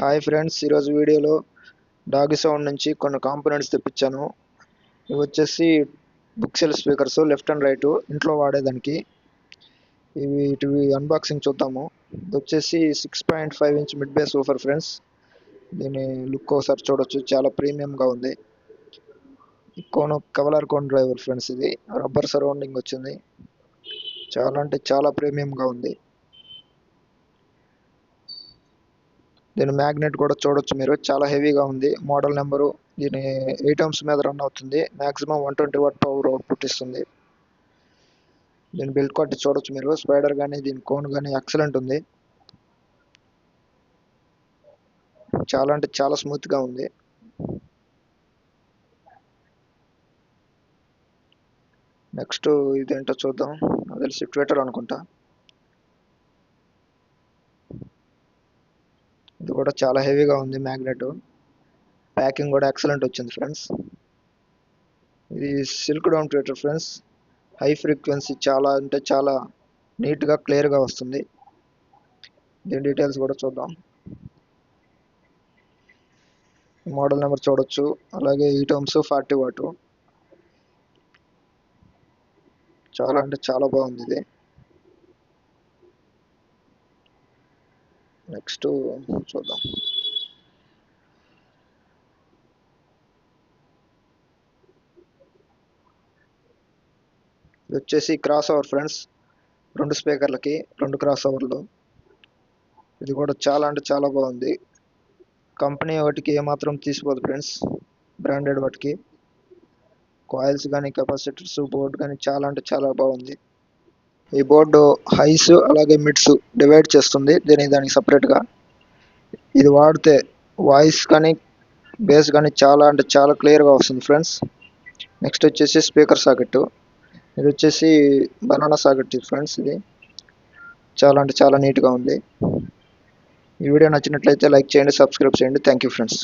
Hi friends, ఈరోజు వీడియోలో డాగి sound నుంచి కొన్ని కాంపోనెంట్స్ తెప్పించాను. ఇవి వచ్చేసి book cell speakers, left and right ఇంట్లో వాడేదానికి. వీటివి అన్బాక్సింగ్ చూద్దాము. ఇది వచ్చేసి 6.5 inch mid base woofer friends. దీని లుక్ ఒకసారి చూడొచ్చు, చాలా ప్రీమియంగా ఉంది. కవలర్ కోన్ డ్రైవర్ ఫ్రెండ్స్. ఇది రబ్బర్ సరౌండింగ్ వచ్చింది. చాలా అంటే చాలా ప్రీమియంగా ఉంది. దీని మ్యాగ్నెట్ కూడా చూడొచ్చు మీరు, చాలా హెవీగా ఉంది. మోడల్ నెంబరు, దీని 8 ohms మీద రన్ అవుతుంది. మ్యాక్సిమం 120 watt పవర్ అవుట్పుట్ ఇస్తుంది. దీని బిల్డ్ క్వాలిటీ చూడొచ్చు మీరు. స్పైడర్ కానీ దీని కోన్ కానీ ఎక్సలెంట్ ఉంది. చాలా అంటే చాలా స్మూత్గా ఉంది. నెక్స్ట్ ఇదేంటో చూద్దాం. అది తెలిసి ట్విట్టర్ అనుకుంటా. ఇది కూడా చాలా హెవీగా ఉంది. మ్యాగ్నెట్ ప్యాకింగ్ కూడా ఎక్సలెంట్ వచ్చింది ఫ్రెండ్స్. ఇది silk down Twitter friends. High frequency, చాలా అంటే చాలా నీట్గా క్లియర్గా వస్తుంది. దీని డీటెయిల్స్ కూడా చూద్దాం. మోడల్ నెంబర్ చూడొచ్చు, అలాగే 8 ohms 40 watt. చాలా అంటే చాలా బాగుంది ఇది. నెక్స్ట్ చూద్దాం. ఇది వచ్చేసి క్రాస్ ఓవర్ ఫ్రెండ్స్. 2 స్పీకర్లకి 2 క్రాస్ ఓవర్లు. ఇది కూడా చాలా అంటే చాలా బాగుంది. కంపెనీ వాటికి ఏమాత్రం తీసిపోదు ఫ్రెండ్స్. బ్రాండెడ్ వాటికి కాయిల్స్ కానీ, కెపాసిటర్స్, బోర్డు కానీ చాలా అంటే చాలా బాగుంది. ఈ బోర్డు హైస్ అలాగే మిడ్స్ డివైడ్ చేస్తుంది దానికి సపరేట్గా. ఇది వాడితే వాయిస్ కానీ బేస్ కానీ చాలా అంటే చాలా క్లియర్గా వస్తుంది ఫ్రెండ్స్. నెక్స్ట్ వచ్చేసి స్పీకర్ సాకెట్. ఇది వచ్చేసి బనానా సాకెట్ ఫ్రెండ్స్. ఇది చాలా అంటే చాలా నీట్గా ఉంది. ఈ వీడియో నచ్చినట్లయితే లైక్ చేయండి, సబ్స్క్రైబ్ చేయండి. Thank you friends.